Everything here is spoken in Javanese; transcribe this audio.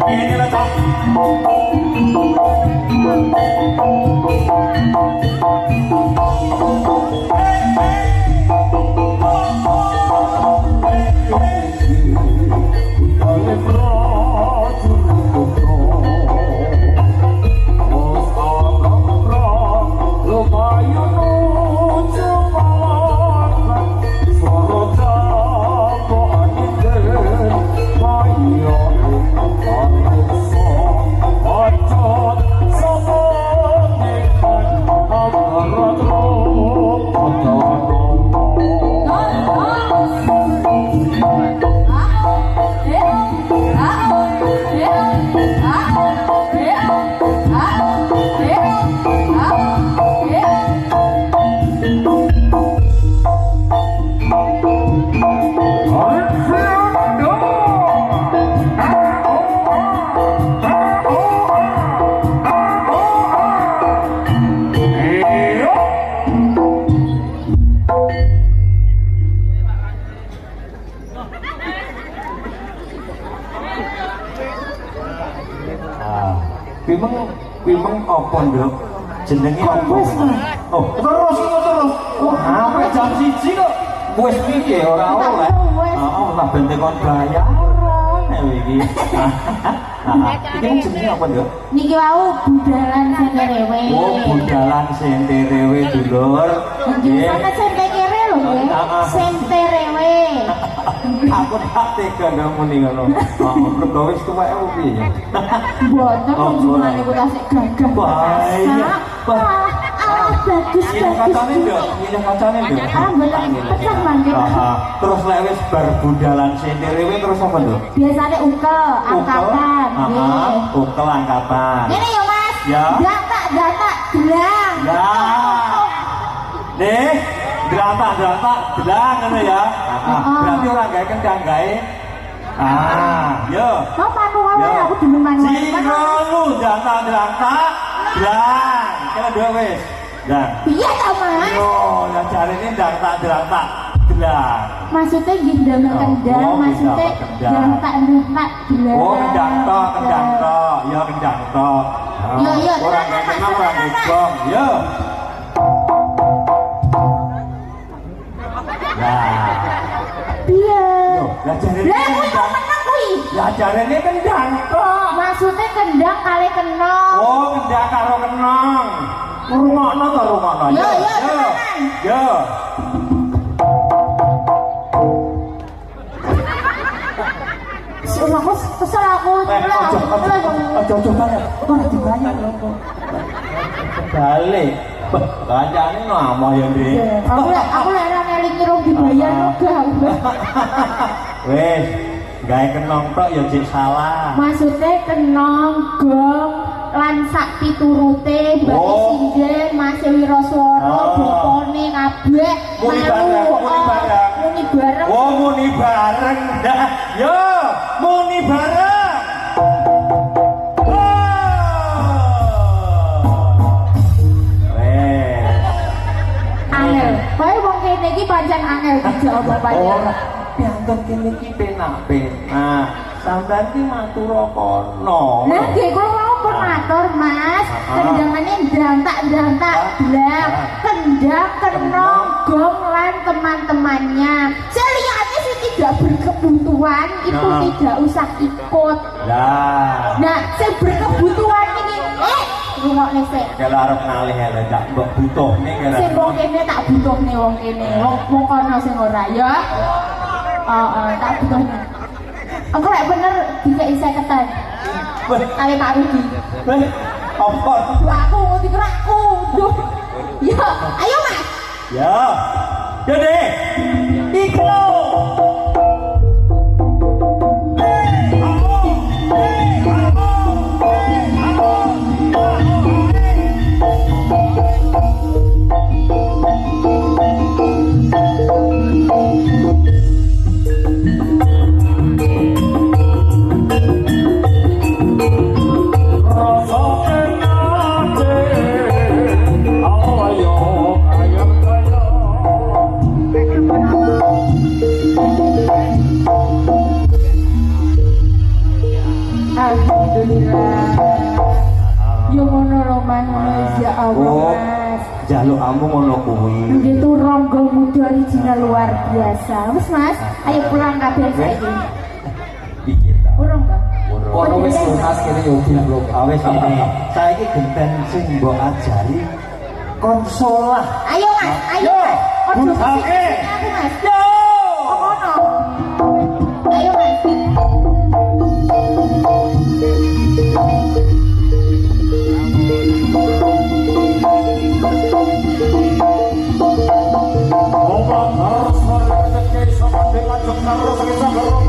Ini lah cok. Pimeng apa nduk? Jenenge apa? Oh, terus. Oh, sampai jam 1 kok. Wis piye ora oleh. Heeh, tak bente kon bayaran iki. Iki jenenge apa nduk? Niki wau budalan senterewe. Oh, budalan senterewe dulur. Nggih, sampe sente kere lho nggih. Senterewe. Aku tak tega muni ngono. Mergo wis tuweke piye ya? Mboten kok jumane kok tasik gagah. Bahaya. Bagus kacane nduk, ini kacane nduk. Mboten pecah mangke. Terus lek wis bar budalan senterewe terus apa nduk? Biasane ukel angkatan. Nggih. Ukel angkatan. Ngene ya Mas. Ya. Datak gelang. Ya. Nih, gelang ngono ya. Berarti ora gawe kendang gawe. Yo. Mau manu wae aku demen manu. Singolu datak gelang. Kira dua wis. Nah. Piye ta Mas? Yo, ya jarene datak gelang. Maksudnya gendang kendang, maksudnya datak gelang. Oh, kendang tok. Ya kendang tok. Yo, ora kenal ora gong. Yo. Piye? Lah jarene. Lah kuwi kok menang kuwi. Lah jarene kendang tok. Maksudnya kendang kali kenong. Oh, kendang karo kenong. Rungokno to rungokno. Yo, temenan. Yo. Aku kesel aku. Ojo banget. Kok dibayar lho. Balik. Kancane ngomong ya, Ndri. Aku lek ora ngelingi rong dibayar gak. Wes, gawe kenong tok ya jek salah. Maksudnya kenong, gong, lan sak piturute, Mbak Sinden, Mas Wiraswara, bapane kabeh muni bareng. Oh, muni bareng. Dah, yo, muni bareng. Angel, kowe wong kene iki pancen angel dijawab pancen. Piantun kene iki penak-penak. Sampeyan ki matur kono. Lah nggih kula mau pun matur, Mas. Kendangane ndantak-ndantak blang, kendang kenong gong lan teman-temannya. Seliyane sing tidak berkebutuhan itu tidak usah ikut. Lah. Nah, sing berkebutuhan iki rungokne sik. Kalau arep ngalih lho gak mbok butuhne kira. Sing wong kene tak butuhne wong kene. Wong kono sing ora ya. Tak butuhne. Aku lek bener dikeki 50-an. Kali Pak Rudi. Apa? Aku ngerti kerakku. Duh. Ya, ayo Mas. Ya. Dede. Iklo. kamu ngono kuwi. Begitu Ronggo Muda original luar biasa. Wes Mas, ayo pulang kabeh saiki. Piye ta? Urung to? Kono wis lunas kene yo belum. Awes ini. Saiki genten sing mbok ajari konsolah. Ayo Mas, ayo Mas. Ojo Budake. aku Mas. Yo. Kono. Ayo Mas. Obat harus rezeki sama dengan terus kita berumur.